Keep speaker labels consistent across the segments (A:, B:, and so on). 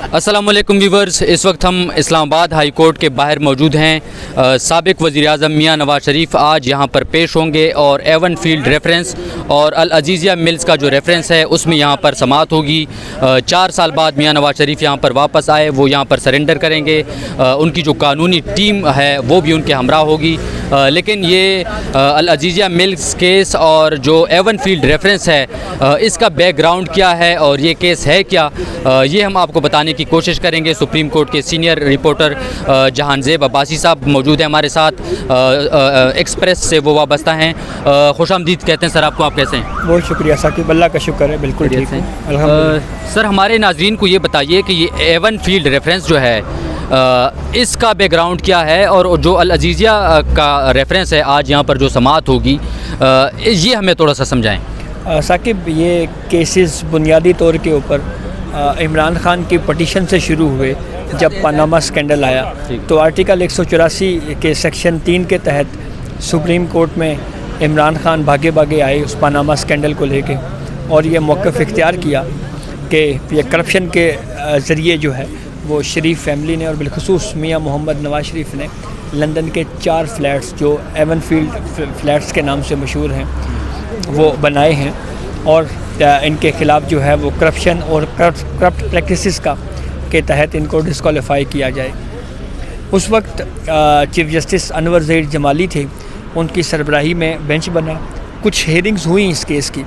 A: अस्सलामुअलैकुम व्यूवर्स, इस वक्त हम इस्लामाबाद हाई कोर्ट के बाहर मौजूद हैं। साबिक वज़ीर-ए-आज़म मियां नवाज़ शरीफ आज यहां पर पेश होंगे और एवन फील्ड रेफरेंस और अल अजीज़िया मिल्स का जो रेफरेंस है उसमें यहां पर समाअत होगी। 4 साल बाद मियां नवाज़ शरीफ यहां पर वापस आए, वो यहां पर सरेंडर करेंगे। उनकी जो कानूनी टीम है वो भी उनके हमरा होगी। लेकिन ये अल अजीज़िया मिल्स केस और जो एवन फील्ड रेफरेंस है इसका बैकग्राउंड क्या है और ये केस है क्या, ये हम आपको बताने की कोशिश करेंगे। सुप्रीम कोर्ट के सीनियर रिपोर्टर जहांज़ेब अब्बासी साहब मौजूद हैं हमारे साथ, एक्सप्रेस से वो वाबस्ता हैं। खुशामदीद कहते हैं सर आपको, आप कैसे हैं?
B: बहुत शुक्रिया साकिब, अल्लाह का शुक्र है, बिल्कुल ठीक है अल्हम्दुलिल्लाह।
A: सर हमारे नाज़रीन को ये बताइए कि ये एवन फील्ड रेफरेंस जो है इसका बैकग्राउंड क्या है और जो अल अजीज़िया का रेफरेंस है आज यहाँ पर जो समाअत होगी ये हमें थोड़ा सा समझाएं।
B: साकिब, ये केसेस बुनियादी तौर के ऊपर इमरान खान की पटिशन से शुरू हुए। जब पनामा स्कैंडल आया तो आर्टिकल 184 के सेक्शन 3 के तहत सुप्रीम कोर्ट में इमरान खान भागे भागे आए उस पनामा स्कैंडल को लेके और ये मौक़िफ़ इख्तियार किया कि ये करप्शन के ज़रिए जो है वो शरीफ फैमिली ने और बिलखुसूस मियां मोहम्मद नवाज़ शरीफ ने लंदन के 4 फ्लैट्स जो एवन फील्ड फ्लैट्स के नाम से मशहूर हैं वो बनाए हैं और इनके ख़िलाफ़ जो है वो करप्शन और करप्ट प्रैक्टिसेस का के तहत इनको डिस्क्वालीफाई किया जाए। उस वक्त चीफ जस्टिस अनवर ज़हीर जमाली थे, उनकी सरबराही में बेंच बना, कुछ हेयरिंग्स हुई इस केस की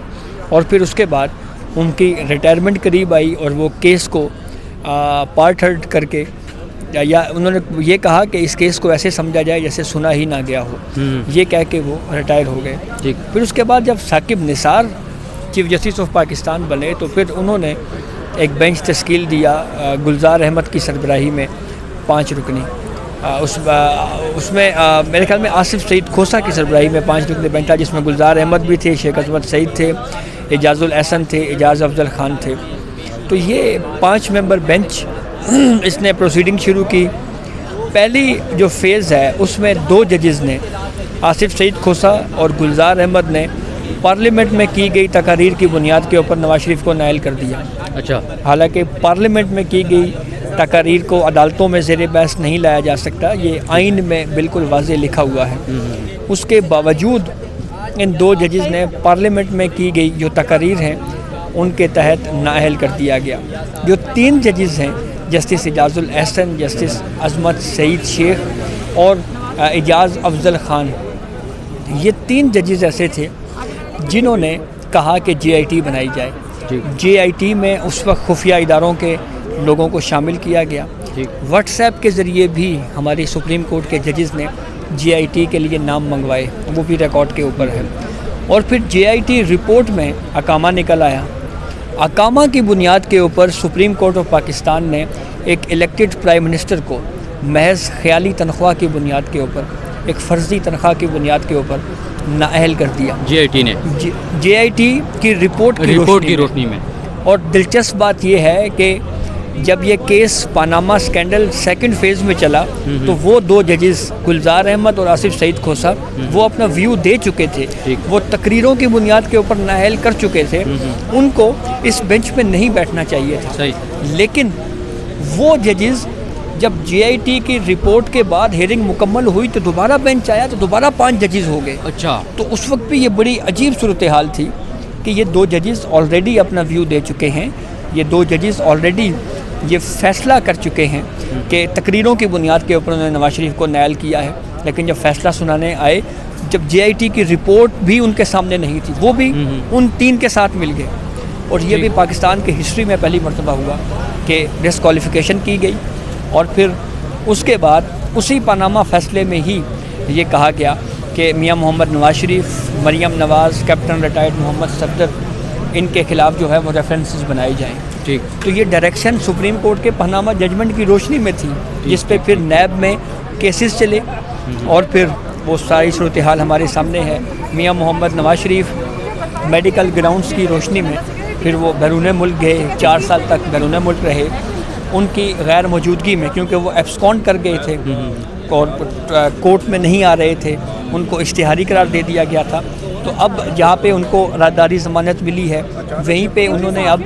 B: और फिर उसके बाद उनकी रिटायरमेंट करीब आई और वो केस को पार्ट हर्ट करके या उन्होंने ये कहा कि इस केस को ऐसे समझा जाए जैसे सुना ही ना गया हो, ये कह के वो रिटायर हो गए। फिर उसके बाद जब Saqib Nisar chief justice of Pakistan बने तो फिर उन्होंने एक बेंच तश्कील दिया गुलजार अहमद की सरबराही में 5 रुकनी। उसमें मेरे ख्याल में आसिफ सईद खोसा की सरबराही में 5 रुकनी बेंच था, जिसमें गुलजार अहमद भी थे, शेख अजमत सईद थे, एजाजुल एहसन थे, एजाज़ अफजल ख़ान थे। तो ये 5 मेंबर बेंच इसने प्रोसीडिंग शुरू की। पहली जो फेज़ है उसमें 2 जजेज़ ने, आसिफ सईद खोसा और गुलजार अहमद ने, पार्लियामेंट में की गई तकारीर की बुनियाद के ऊपर नवाज़ शरीफ को नाइल कर दिया।
A: अच्छा,
B: हालांकि पार्लियामेंट में की गई तकारीर को अदालतों में ज़ेर बहस नहीं लाया जा सकता, ये आइन में बिल्कुल वाज़े लिखा हुआ है। उसके बावजूद इन 2 जजेज़ ने पार्लियामेंट में की गई जो तकारीर हैं उनके तहत नाअहल कर दिया गया। जो 3 जजेज़ हैं, जस्टिस एजाजुल एहसन, जस्टिस अजमत सईद शेख और एजाज़ अफजल ख़ान, ये 3 जजेज़ ऐसे थे जिन्होंने कहा कि JIT बनाई जाए। JIT में उस वक्त खुफिया इदारों के लोगों को शामिल किया गया। व्हाट्सएप के ज़रिए भी हमारी सुप्रीम कोर्ट के जजेज़ ने JIT के लिए नाम मंगवाए, वो भी रिकॉर्ड के ऊपर है। और फिर JIT रिपोर्ट में अकामा निकल आया। अकामा की बुनियाद के ऊपर सुप्रीम कोर्ट ऑफ पाकिस्तान ने एक इलेक्टेड प्राइम मिनिस्टर को महज ख्याली तनख्वाह की बुनियाद के ऊपर, एक फ़र्ज़ी तनख्वाह की बुनियाद के ऊपर नाअहल कर दिया
A: JIT ने
B: JIT की रिपोर्ट की रोशनी में। और दिलचस्प बात यह है कि जब ये case Panama scandal second phase में चला तो वो 2 जजेस गुलजार अहमद और आसिफ सईद खोसा वो अपना व्यू दे चुके थे, वो तकरीरों की बुनियाद के ऊपर नाअहल कर चुके थे, उनको इस बेंच पे नहीं बैठना चाहिए था। लेकिन वो जजेस जब JIT की रिपोर्ट के बाद हेयरिंग मुकम्मल हुई तो दोबारा बेंच आया तो दोबारा 5 जजेस हो गए।
A: अच्छा,
B: तो उस वक्त भी ये बड़ी अजीब सूरत हाल थी कि ये 2 जजेस ऑलरेडी अपना व्यू दे चुके हैं, ये 2 जजेस ऑलरेडी ये फ़ैसला कर चुके हैं कि तकरीरों की बुनियाद के ऊपर उन्होंने नवाज़ शरीफ को नाअहल किया है। लेकिन जब फ़ैसला सुनाने आए, जब JIT की रिपोर्ट भी उनके सामने नहीं थी, वो भी उन 3 के साथ मिल गए। और ये भी पाकिस्तान की हिस्ट्री में पहली मरतबा हुआ कि डिस्क्वालिफिकेशन की गई। और फिर उसके बाद उसी पनामा फ़ैसले में ही ये कहा गया कि मियां मोहम्मद नवाज़ शरीफ, मरियम नवाज़, कैप्टन रिटायर्ड मोहम्मद सफदर, इनके ख़िलाफ़ जो है वो रेफरेंसेस बनाए जाएँ।
A: ठीक,
B: तो ये डायरेक्शन सुप्रीम कोर्ट के पनामा जजमेंट की रोशनी में थी, जिस पे फिर नैब में केसेस चले और फिर वो सारी सूरत हाल हमारे सामने है। मियां मोहम्मद नवाज़ शरीफ मेडिकल ग्राउंड्स की रोशनी में फिर वो बैरून मुल्क गए, 4 साल तक बैरून मुल्क रहे उनकी गैर मौजूदगी में, क्योंकि वो एब्सकॉन्ड कर गए थे और कोर्ट में नहीं आ रहे थे, उनको इश्तिहारी करार दे दिया गया था। तो अब जहाँ पे उनको राहदारी ज़मानत मिली है वहीं पे उन्होंने अब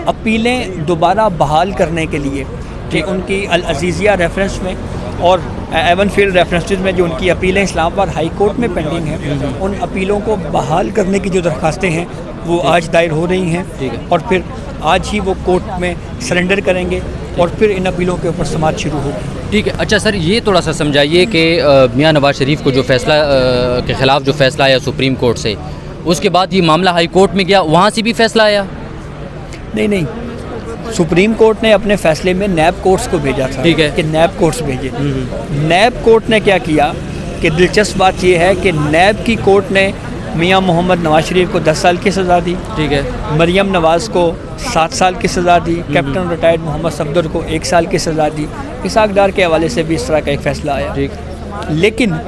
B: अपीलें दोबारा बहाल करने के लिए कि उनकी अल अजीज़िया रेफरेंस में और एवन फील्ड रेफरेंसेस में जो उनकी अपीलें इस्लामाबाद हाई कोर्ट में पेंडिंग हैं, उन अपीलों को बहाल करने की जो दरख्वास्तें हैं वो आज दायर हो रही हैं और फिर आज ही वो कोर्ट में सरेंडर करेंगे और फिर इन अपीलों के ऊपर समाअत शुरू होगी।
A: ठीक है। अच्छा सर, ये थोड़ा सा समझाइए कि मियां नवाज शरीफ को जो फैसला के ख़िलाफ़ जो फैसला आया सुप्रीम कोर्ट से, उसके बाद ये मामला हाई कोर्ट में गया, वहाँ से भी फैसला आया?
B: नहीं, सुप्रीम कोर्ट ने अपने फैसले में नैब कोर्ट्स को भेजा था।
A: ठीक है।
B: कि नैब कोर्ट्स भेजे। नैब कोर्ट ने क्या किया कि दिलचस्प बात यह है कि नैब की कोर्ट ने मियां मोहम्मद नवाज शरीफ को 10 साल की सज़ा दी। ठीक है। मरियम नवाज़ को 7 साल की सज़ा दी। कैप्टन रिटायर्ड मोहम्मद सफदर को 1 साल की सज़ा दी। इसहाक डार के हवाले से भी इस तरह का एक फ़ैसला आया। ठीक। लेकिन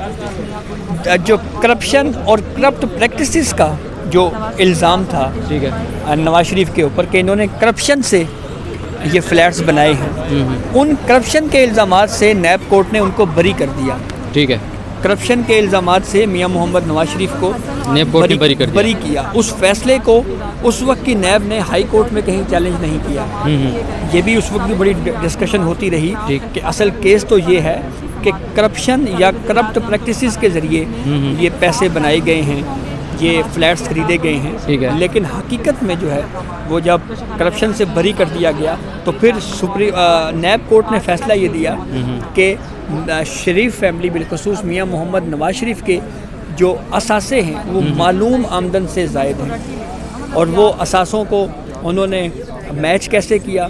B: जो करप्शन और करप्ट प्रैक्टिसेस का जो इल्ज़ाम था, ठीक है, नवाज शरीफ के ऊपर कि इन्होंने करप्शन से ये फ्लैट्स बनाए हैं, उन करप्शन के इल्ज़ामात से नैब कोर्ट ने उनको बरी कर दिया। ठीक है। करप्शन के इल्ज़ामात से मियां मोहम्मद नवाज शरीफ को
A: नैब कोर्ट ने बरी
B: किया। उस फैसले को उस वक्त की नैब ने हाई कोर्ट में कहीं चैलेंज नहीं किया। ये भी उस वक्त भी बड़ी डिस्कशन होती रही कि असल केस तो ये है कि करप्शन या करप्ट प्रैक्टिसेस के ज़रिए ये पैसे बनाए गए हैं, ये फ्लैट्स खरीदे गए हैं। ठीक है। लेकिन हकीकत में जो है वो जब करप्शन से बरी कर दिया गया तो फिर नैब कोर्ट ने फैसला ये दिया कि शरीफ फैमिली बिलखसूस मियां मोहम्मद नवाज शरीफ के जो असासे हैं वो मालूम आमदन से ज़ायद हैं और वो असासों को उन्होंने मैच कैसे किया,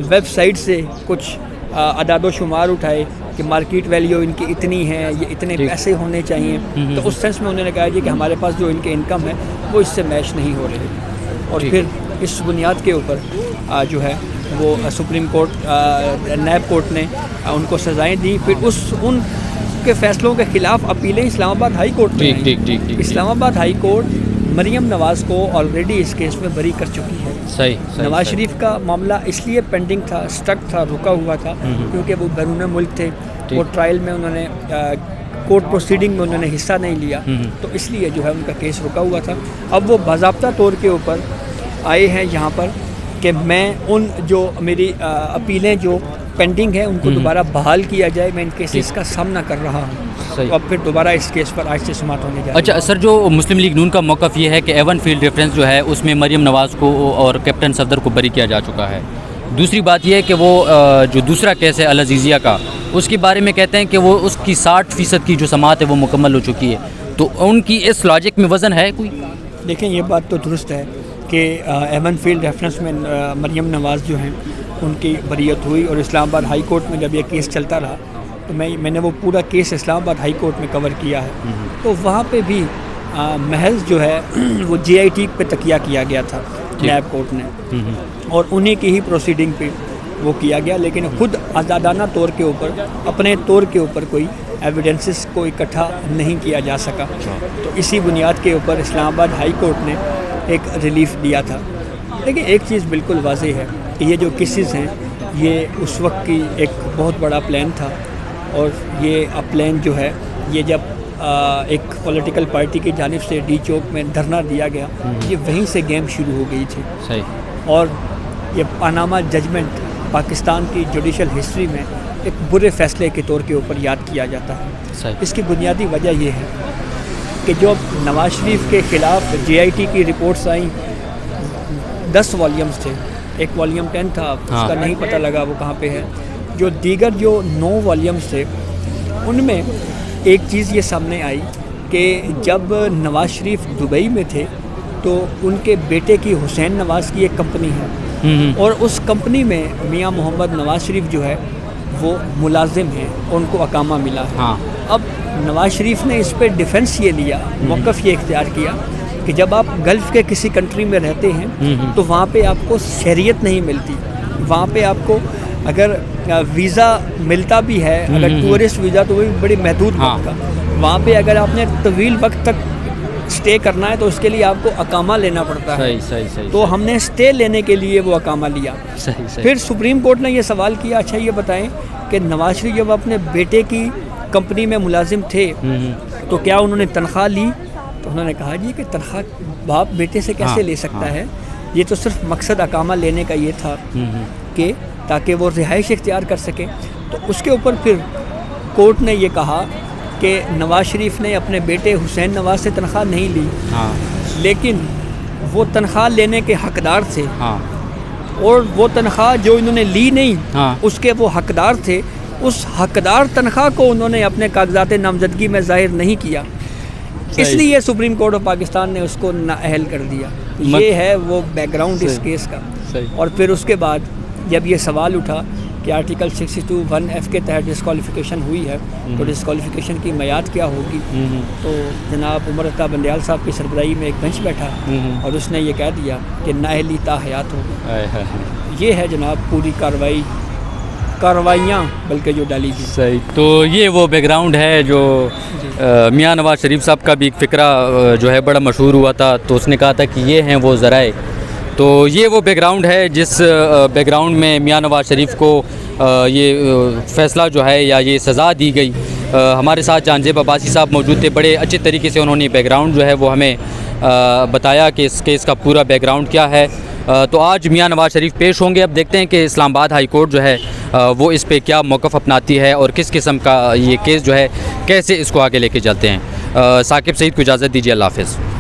B: वेबसाइट से कुछ अदाद शुमार उठाए कि मार्केट वैल्यू इनकी इतनी है, ये इतने पैसे होने चाहिए। तो उस सेंस में उन्होंने कहा जी कि हमारे पास जो इनके इनकम है वो इससे मैच नहीं हो रही और फिर इस बुनियाद के ऊपर जो है वो सुप्रीम कोर्ट नैब कोर्ट ने उनको सज़ाएं दी। फिर उन के फैसलों के ख़िलाफ़ अपीलें इस्लामाबाद हाई कोर्ट में। इस्लामाबाद हाई कोर्ट मरियम नवाज़ को ऑलरेडी इस केस में बरी कर चुकी है। सही। नवाज शरीफ का मामला इसलिए पेंडिंग था, स्टक था, रुका हुआ था क्योंकि वो बैरून मुल्क थे। वो ट्रायल में उन्होंने कोर्ट प्रोसीडिंग में उन्होंने हिस्सा नहीं लिया, तो इसलिए जो है उनका केस रुका हुआ था। अब वो बाज़ाब्ता तौर के ऊपर आए हैं यहाँ पर कि मैं उन जो मेरी अपीलें जो पेंडिंग है उनको दोबारा बहाल किया जाए। मैं इन केसेस का सामना कर रहा हूँ, तो अब फिर दोबारा इस केस पर आज से समाप्त होने जा रहा है।
A: अच्छा सर, जो मुस्लिम लीग नून का मौक़िफ़ ये है कि एवन फील्ड रेफरेंस जो है उसमें मरियम नवाज़ को और कैप्टन सफदर को बरी किया जा चुका है। दूसरी बात यह है कि वो जो दूसरा केस है अल अजीज़िया का, उसके बारे में कहते हैं कि वो उसकी 60% की जो समाअत है वो मुकम्मल हो चुकी है। तो उनकी इस लॉजिक में वज़न है कोई?
B: देखें, ये बात तो दुरुस्त है कि एवन फील्ड रेफरेंस में मरियम नवाज़ जो हैं उनकी बरीयत हुई और इस्लामाबाद हाई कोर्ट में जब ये केस चलता रहा तो मैंने वो पूरा केस इस्लामाबाद हाई कोर्ट में कवर किया है। तो वहाँ पे भी महज जो है वो JIT पे तकिया किया गया था नैब कोर्ट ने और उन्हीं की ही प्रोसीडिंग पे वो किया गया, लेकिन खुद आज़ादाना तौर के ऊपर अपने तौर के ऊपर कोई एविडेंसेस को इकट्ठा नहीं किया जा सका। तो इसी बुनियाद के ऊपर इस्लामाबाद हाई कोर्ट ने एक रिलीफ दिया था। लेकिन एक चीज़ बिल्कुल वाज़ेह है कि ये जो केसेस हैं ये उस वक्त की एक बहुत बड़ा प्लान था और ये प्लान जो है ये जब एक पॉलिटिकल पार्टी की जानिब से डी चौक में धरना दिया गया, ये वहीं से गेम शुरू हो गई थी। सही। और ये पनामा जजमेंट पाकिस्तान की जुडिशल हिस्ट्री में एक बुरे फैसले के तौर के ऊपर याद किया जाता है। सही। इसकी बुनियादी वजह ये है कि जो नवाज शरीफ के ख़िलाफ़ JIT की रिपोर्ट्स आई 10 वॉल्यूम्स थे, एक वॉल्यूम 10 था, उसका नहीं पता लगा वो कहाँ पे है। जो दीगर जो 9 वॉल्यूम्स थे उनमें एक चीज़ ये सामने आई कि जब नवाज शरीफ दुबई में थे तो उनके बेटे की हुसैन नवाज़ की एक कंपनी है और उस कंपनी में मियां मोहम्मद नवाज शरीफ जो है वो मुलाजिम हैं, उनको अकामा मिला है। अब नवाज शरीफ ने इस पर डिफेंस ये लिया, मौक़िफ़ ये इख्तियार किया कि जब आप गल्फ़ के किसी कंट्री में रहते हैं तो वहाँ पे आपको शरीयत नहीं मिलती, वहाँ पे आपको अगर वीज़ा मिलता भी है, अगर टूरिस्ट वीज़ा तो वही बड़ी महदूद वक्त का, वहाँ पे अगर आपने तवील वक्त तक स्टे करना है तो उसके लिए आपको अकामा लेना पड़ता है। सही। तो हमने स्टे लेने के लिए वो अकामा लिया। सही। फिर सुप्रीम कोर्ट ने ये सवाल किया, अच्छा ये बताएं कि नवाज शरीफ जब अपने बेटे की कंपनी में मुलाजिम थे तो क्या उन्होंने तनख्वाह ली? तो उन्होंने कहा जी कि तनख्वाह बाप बेटे से कैसे ले सकता है, ये तो सिर्फ मकसद अकामा लेने का ये था कि ताकि वो रिहाइश इख्तियार कर सके। तो उसके ऊपर फिर कोर्ट ने ये कहा कि नवाज़ शरीफ ने अपने बेटे हुसैन नवाज़ से तनख्वाह नहीं ली,
A: हाँ
B: लेकिन वो तनख्वाह लेने के हकदार थे,
A: हाँ
B: और वो तनख्वाह जो इन्होंने ली नहीं
A: हाँ
B: उसके वो हकदार थे। उस हकदार तनख्वाह को उन्होंने अपने कागजात नामजदगी में ज़ाहिर नहीं किया, इसलिए सुप्रीम कोर्ट ऑफ पाकिस्तान ने उसको नाअहल कर दिया। ये है वो बैकग्राउंड इस केस का। और फिर उसके बाद जब ये सवाल उठा कि आर्टिकल 62(1)(f) के तहत डिस्क्वालिफिकेशन हुई है तो डिस्क्वालिफिकेशन की मियाद क्या होगी, तो जनाब उमर अता बंदयाल साहब की सरबराही में एक बेंच बैठा और उसने ये कह दिया कि नाअहली ता हयात होगी। ये है जनाब पूरी कार्रवाइयाँ बल्कि जो डाली गई।
A: सही, तो ये वो बैकग्राउंड है जो मियां नवाज़ शरीफ साहब का भी एक फ़िक्रा जो है बड़ा मशहूर हुआ था, तो उसने कहा था कि ये हैं वो ज़राए। तो ये वो बैकग्राउंड है जिस बैकग्राउंड में मियां नवाज़ शरीफ को ये फ़ैसला जो है या ये सज़ा दी गई। हमारे साथ जानजेब अब्बासी साहब मौजूद थे, बड़े अच्छे तरीके से उन्होंने बैकग्राउंड जो है वो हमें बताया कि इस केस का पूरा बैकग्राउंड क्या है। तो आज मियां नवाज़ शरीफ पेश होंगे। अब देखते हैं कि इस्लामाबाद हाई कोर्ट जो है वो इस पे क्या मौक़िफ़ अपनाती है और किस किस्म का ये केस जो है कैसे इसको आगे लेके चलते हैं। साकिब सईद को इजाज़त दीजिए, अल्लाह हाफ़िज़।